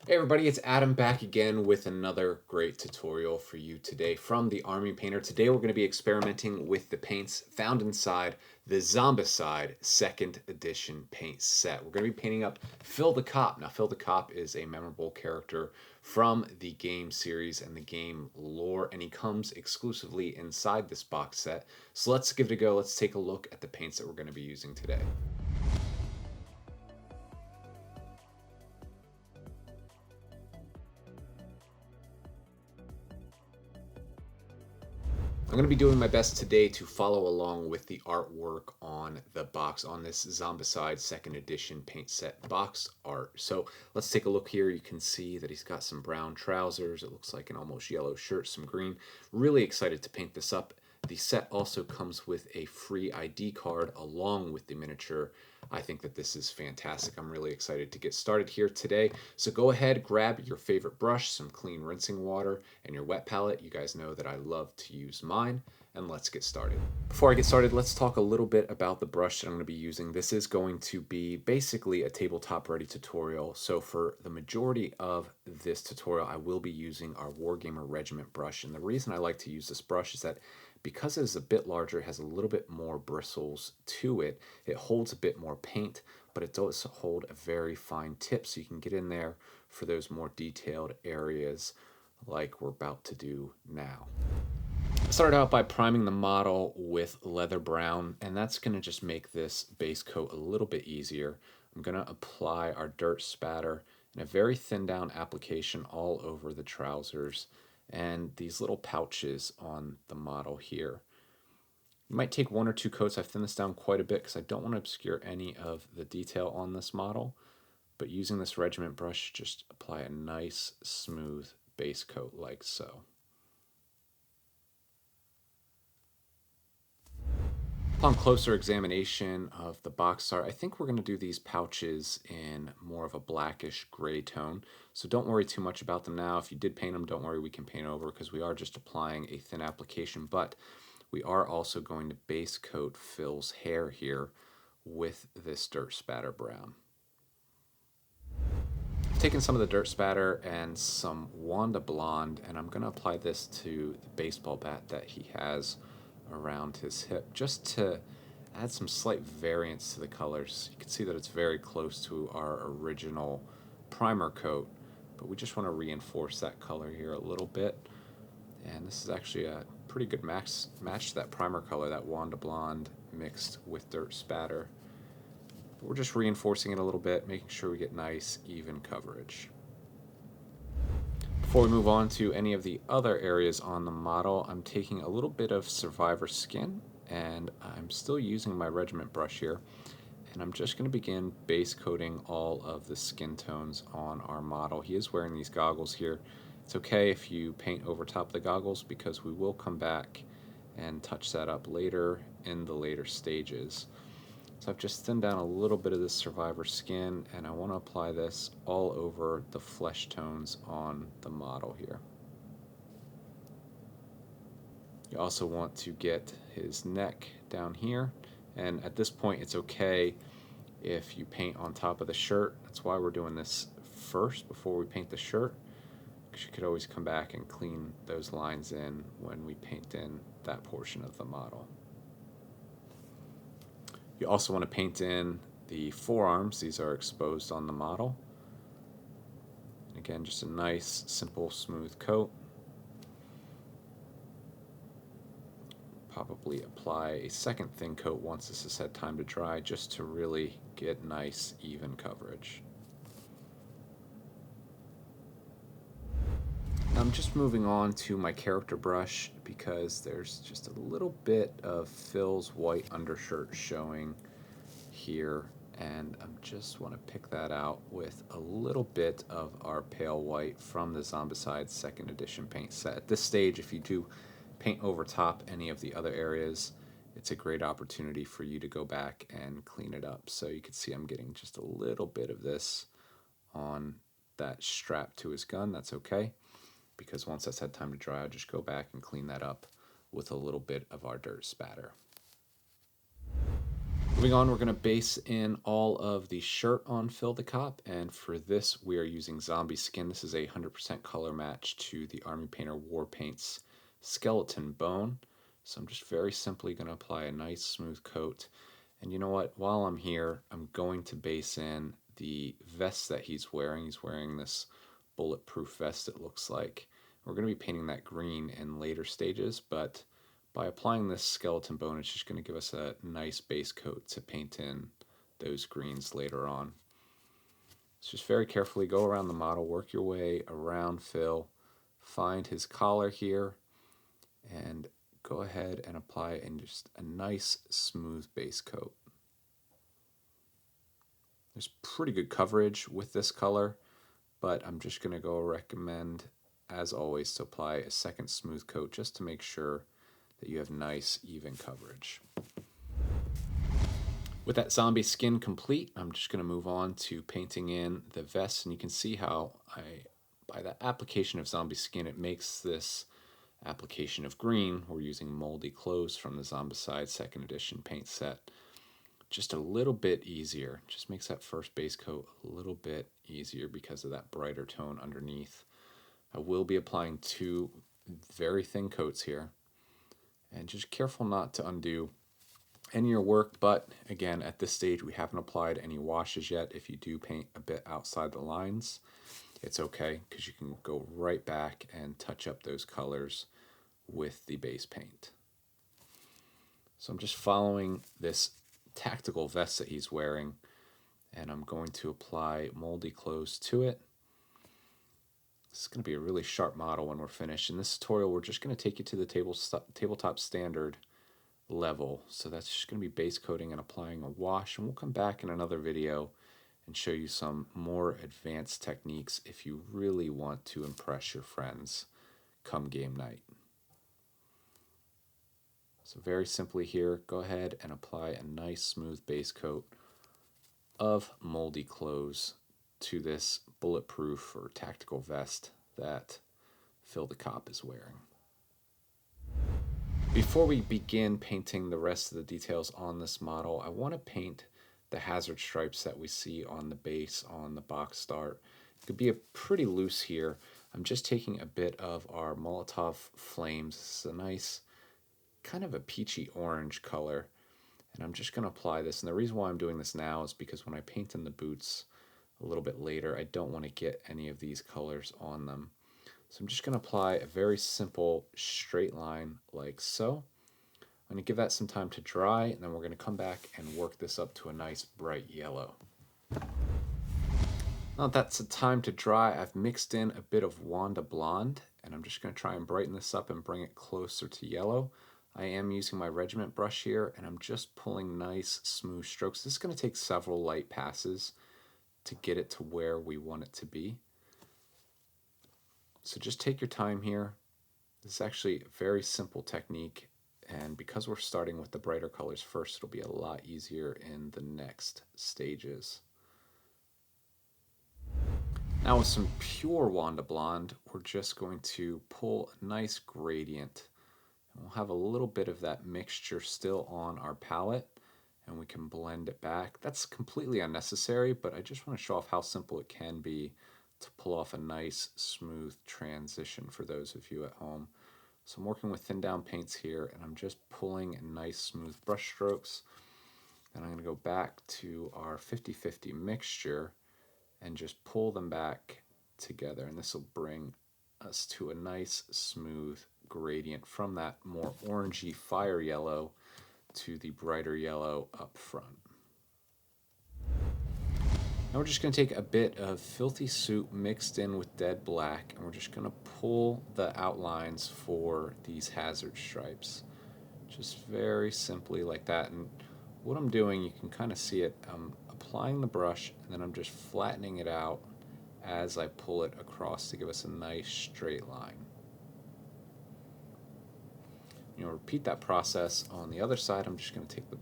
Hey everybody, it's Adam back again with another great tutorial for you today from the Army Painter. Today we're going to be experimenting with the paints found inside the Zombicide 2nd Edition paint set. We're going to be painting up Phil the Cop. Now Phil the Cop is a memorable character from the game series and the game lore, and he comes exclusively inside this box set. So let's give it a go. Let's take a look at the paints that we're going to be using today. I'm going to be doing my best today to follow along with the artwork on the box on this Zombicide 2nd Edition paint set box art. So let's take a look here. You can see that he's got some brown trousers. It looks like an almost yellow shirt, some green. Really excited to paint this up. The set also comes with a free ID card along with the miniature. I think that this is fantastic. I'm really excited to get started here today. So go ahead, grab your favorite brush, some clean rinsing water, and your wet palette. You guys know that I love to use mine, and let's get started. Before I get started, let's talk a little bit about the brush that I'm going to be using. This is going to be basically a tabletop-ready tutorial. So for the majority of this tutorial, I will be using our Wargamer Regiment brush. And the reason I like to use this brush is that because it is a bit larger, it has a little bit more bristles to it. It holds a bit more paint, but it does hold a very fine tip, so you can get in there for those more detailed areas like we're about to do now. I started out by priming the model with leather brown, and that's going to just make this base coat a little bit easier. I'm going to apply our dirt spatter in a very thin down application all over the trousers and these little pouches on the model here. You might take one or two coats. I've thinned this down quite a bit because I don't want to obscure any of the detail on this model, but using this regiment brush, just apply a nice smooth base coat like so. Upon closer examination of the box art, I think we're going to do these pouches in more of a blackish gray tone. So don't worry too much about them now. If you did paint them, don't worry, we can paint over because we are just applying a thin application. But we are also going to base coat Phil's hair here with this dirt spatter brown. I've taken some of the dirt spatter and some Wanda Blonde, and I'm going to apply this to the baseball bat that he has around his hip just to add some slight variance to the colors. You can see that it's very close to our original primer coat, but we just want to reinforce that color here a little bit. And this is actually a pretty good match to that primer color, that Wanda Blonde mixed with dirt spatter. But we're just reinforcing it a little bit, making sure we get nice, even coverage. Before we move on to any of the other areas on the model, I'm taking a little bit of Survivor Skin, and I'm still using my regiment brush here, and I'm just going to begin base coating all of the skin tones on our model. He is wearing these goggles here. It's okay if you paint over top of the goggles because we will come back and touch that up later in the later stages. So I've just thinned down a little bit of this Survivor Skin, and I want to apply this all over the flesh tones on the model here. You also want to get his neck down here, and at this point it's okay if you paint on top of the shirt. That's why we're doing this first before we paint the shirt, because you could always come back and clean those lines in when we paint in that portion of the model. You also want to paint in the forearms. These are exposed on the model. Again, just a nice, simple, smooth coat. Probably apply a second thin coat once this has had time to dry, just to really get nice, even coverage. I'm just moving on to my character brush because there's just a little bit of Phil's white undershirt showing here, and I just want to pick that out with a little bit of our pale white from the Zombicide 2nd Edition paint set. At this stage, if you do paint over top any of the other areas, it's a great opportunity for you to go back and clean it up. So you can see I'm getting just a little bit of this on that strap to his gun. That's okay, because once that's had time to dry, I'll just go back and clean that up with a little bit of our dirt spatter. Moving on, we're going to base in all of the shirt on Fill the Cop, and for this we are using Zombie Skin. This is a 100% color match to the Army Painter War Paints Skeleton Bone. So I'm just very simply going to apply a nice smooth coat. And you know what, while I'm here, I'm going to base in the vest that he's wearing. He's wearing this bulletproof vest, it looks like. We're going to be painting that green in later stages, but by applying this skeleton bone, it's just going to give us a nice base coat to paint in those greens later on. So just very carefully go around the model, work your way around Phil, find his collar here, and go ahead and apply in just a nice smooth base coat. There's pretty good coverage with this color, but I'm just going to recommend, as always, to apply a second smooth coat just to make sure that you have nice, even coverage. With that zombie skin complete, I'm just going to move on to painting in the vest, and you can see how by that application of zombie skin, it makes this application of green, we're using moldy clothes from the Zombicide 2nd edition paint set, just a little bit easier. Just makes that first base coat a little bit easier because of that brighter tone underneath. I will be applying 2 very thin coats here, and just careful not to undo any of your work, but again, at this stage we haven't applied any washes yet. If you do paint a bit outside the lines, it's okay, because you can go right back and touch up those colors with the base paint. So I'm just following this tactical vest that he's wearing, and I'm going to apply moldy clothes to it. This is going to be a really sharp model when we're finished. In this tutorial, we're just going to take you to the tabletop standard level. So that's just going to be base coating and applying a wash, and we'll come back in another video and show you some more advanced techniques if you really want to impress your friends come game night. So very simply here, go ahead and apply a nice smooth base coat of moldy clothes to this bulletproof or tactical vest that Phil the Cop is wearing. Before we begin painting the rest of the details on this model, I want to paint the hazard stripes that we see on the base on the box start. It could be a pretty loose here. I'm just taking a bit of our Molotov Flames. This is a nice kind of a peachy orange color, and I'm just going to apply this. And the reason why I'm doing this now is because when I paint in the boots a little bit later, I don't want to get any of these colors on them. So I'm just going to apply a very simple straight line like so. I'm going to give that some time to dry, and then we're going to come back and work this up to a nice bright yellow. Now that that's the time to dry, I've mixed in a bit of Wanda Blonde, and I'm just going to try and brighten this up and bring it closer to yellow. I am using my regiment brush here, and I'm just pulling nice smooth strokes. This is going to take several light passes to get it to where we want it to be. So just take your time here. This is actually a very simple technique, and because we're starting with the brighter colors first, it'll be a lot easier in the next stages. Now with some pure Wanda Blonde, we're just going to pull a nice gradient. And we'll have a little bit of that mixture still on our palette, and we can blend it back. That's completely unnecessary, but I just want to show off how simple it can be to pull off a nice smooth transition for those of you at home. So I'm working with thin down paints here, and I'm just pulling nice smooth brush strokes. Then I'm going to go back to our 50-50 mixture and just pull them back together, and this will bring us to a nice smooth gradient from that more orangey fire yellow to the brighter yellow up front. Now we're just going to take a bit of Filthy Soup mixed in with Dead Black, and we're just going to pull the outlines for these hazard stripes. Just very simply like that. And what I'm doing, you can kind of see it, I'm applying the brush, and then I'm just flattening it out as I pull it across to give us a nice straight line. Repeat that process on the other side. I'm just going to take the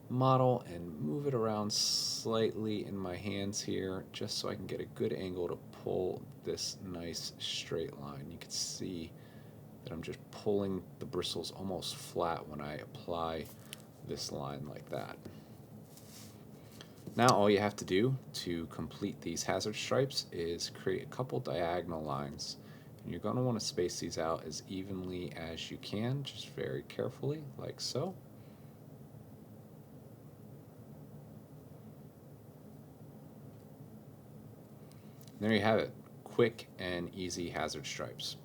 model and move it around slightly in my hands here just so I can get a good angle to pull this nice straight line. You can see that I'm just pulling the bristles almost flat when I apply this line like that. Now all you have to do to complete these hazard stripes is create a couple diagonal lines. And you're going to want to space these out as evenly as you can, just very carefully, like so. There you have it, quick and easy hazard stripes.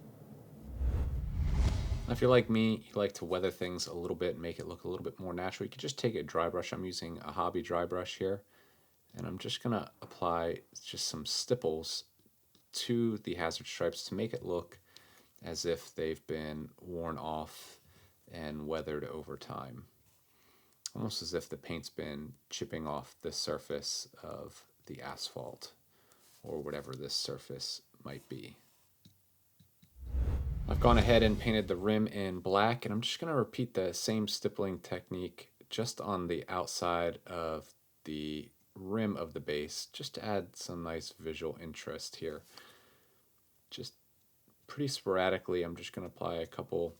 Now, if you're like me, you like to weather things a little bit and make it look a little bit more natural, you can just take a dry brush. I'm using a hobby dry brush here, and I'm just going to apply just some stipples to the hazard stripes to make it look as if they've been worn off and weathered over time. Almost as if the paint's been chipping off the surface of the asphalt or whatever this surface might be. I've gone ahead and painted the rim in black, and I'm just going to repeat the same stippling technique just on the outside of the rim of the base, just to add some nice visual interest here. Just pretty sporadically, I'm just going to apply a couple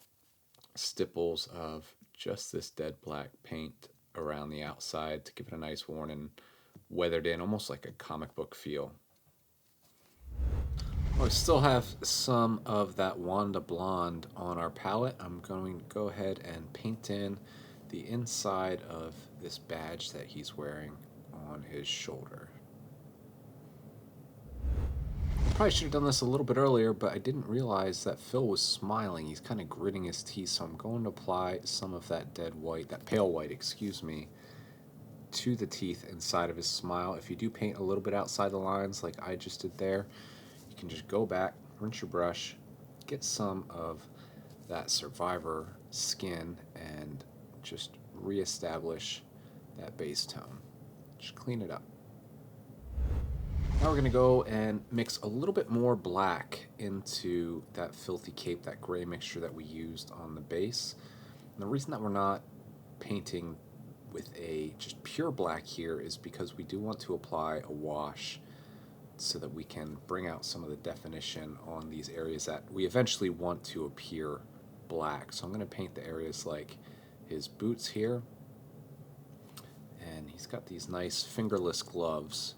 stipples of just this dead black paint around the outside to give it a nice worn and weathered in, almost like a comic book feel. We still have some of that Wanda Blonde on our palette. I'm going to go ahead and paint in the inside of this badge that he's wearing on his shoulder. I probably should have done this a little bit earlier, but I didn't realize that Phil was smiling. He's kind of gritting his teeth, so I'm going to apply some of that dead white, that pale white, excuse me, to the teeth inside of his smile. If you do paint a little bit outside the lines like I just did there, you can just go back, rinse your brush, get some of that survivor skin, and just reestablish that base tone. Just clean it up. Now we're going to go and mix a little bit more black into that filthy cape, that gray mixture that we used on the base. And the reason that we're not painting with a just pure black here is because we do want to apply a wash so that we can bring out some of the definition on these areas that we eventually want to appear black. So I'm going to paint the areas like his boots here, and he's got these nice fingerless gloves.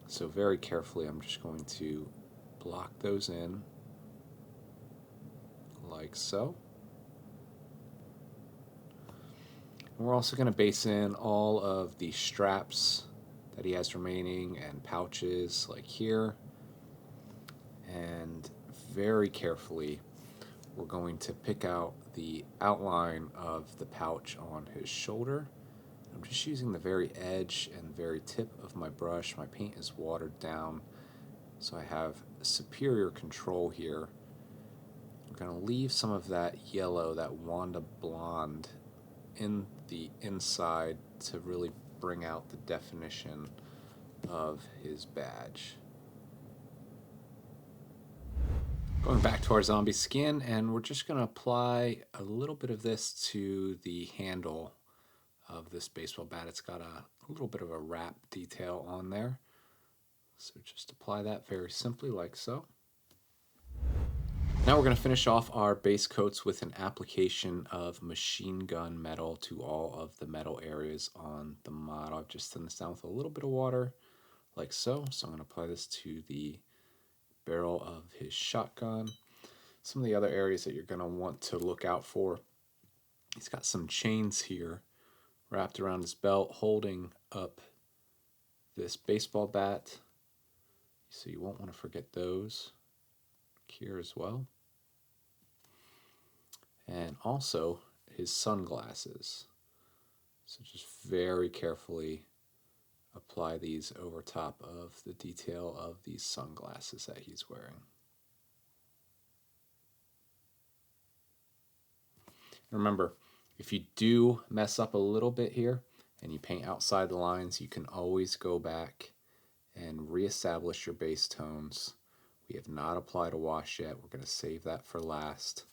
So very carefully I'm just going to block those in like so. And we're also going to base in all of the straps that he has remaining and pouches like here. And very carefully we're going to pick out the outline of the pouch on his shoulder. I'm just using the very edge and very tip of my brush. My paint is watered down, so I have superior control here. I'm going to leave some of that yellow, that Wanda Blonde, in the inside to really bring out the definition of his badge. Going back to our zombie skin, and we're just going to apply a little bit of this to the handle of this baseball bat. It's got a little bit of a wrap detail on there. So just apply that very simply like so. Now we're going to finish off our base coats with an application of machine gun metal to all of the metal areas on the model. I've just thinned this down with a little bit of water like so. So I'm going to apply this to the barrel of his shotgun. Some of the other areas that you're going to want to look out for. He's got some chains here wrapped around his belt holding up this baseball bat, so you won't want to forget those here as well. And also his sunglasses. So just very carefully apply these over top of the detail of these sunglasses that he's wearing. Remember, if you do mess up a little bit here and you paint outside the lines, you can always go back and reestablish your base tones. We have not applied a wash yet. We're going to save that for last.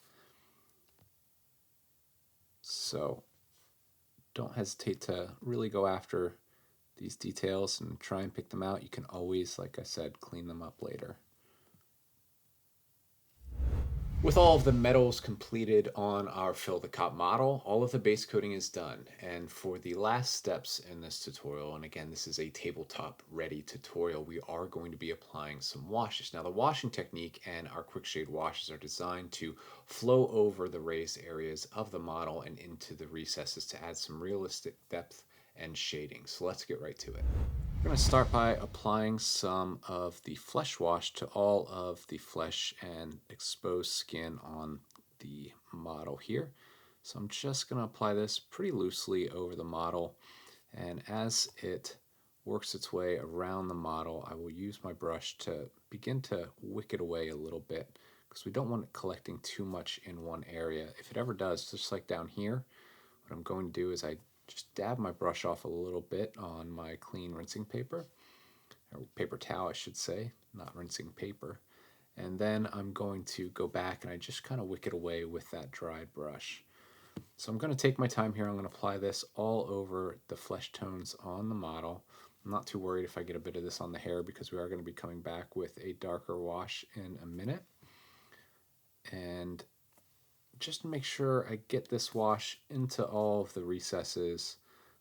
So don't hesitate to really go after these details and try and pick them out. You can always, like I said, clean them up later. With all of the metals completed on our Fill the Cop model, all of the base coating is done. And for the last steps in this tutorial, and again, this is a tabletop ready tutorial, we are going to be applying some washes. Now the washing technique and our quick shade washes are designed to flow over the raised areas of the model and into the recesses to add some realistic depth and shading. So let's get right to it. We're going to start by applying some of the flesh wash to all of the flesh and exposed skin on the model here. So I'm just going to apply this pretty loosely over the model, and as it works its way around the model, I will use my brush to begin to wick it away a little bit because we don't want it collecting too much in one area. If it ever does, just like down here, what I'm going to do is I just dab my brush off a little bit on my clean rinsing paper, or paper towel I should say, not rinsing paper. And then I'm going to go back and I just kind of wick it away with that dried brush. So I'm going to take my time here. I'm going to apply this all over the flesh tones on the model. I'm not too worried if I get a bit of this on the hair because we are going to be coming back with a darker wash in a minute. And just make sure I get this wash into all of the recesses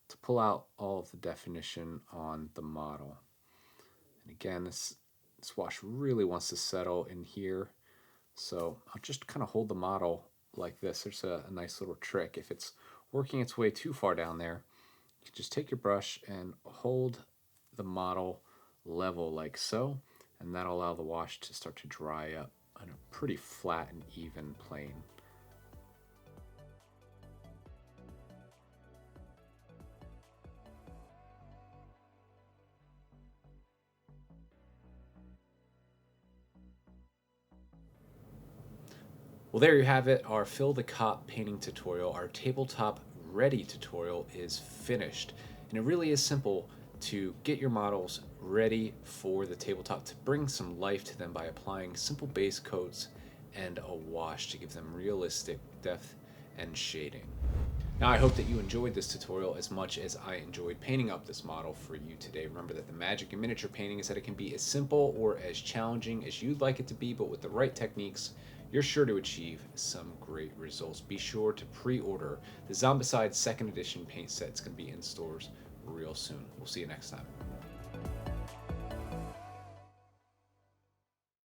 to pull out all of the definition on the model. And again, this wash really wants to settle in here. So I'll just kind of hold the model like this. There's a nice little trick. If it's working its way too far down there, you can just take your brush and hold the model level like so, and that'll allow the wash to start to dry up on a pretty flat and even plane. Well, there you have it. Our Fill the Cop painting tutorial, our tabletop ready tutorial is finished. And it really is simple to get your models ready for the tabletop, to bring some life to them by applying simple base coats and a wash to give them realistic depth and shading. Now I hope that you enjoyed this tutorial as much as I enjoyed painting up this model for you today. Remember that the magic in miniature painting is that it can be as simple or as challenging as you'd like it to be, but with the right techniques, you're sure to achieve some great results. Be sure to pre-order the Zombicide 2nd edition paint set. It's going to be in stores real soon. We'll see you next time.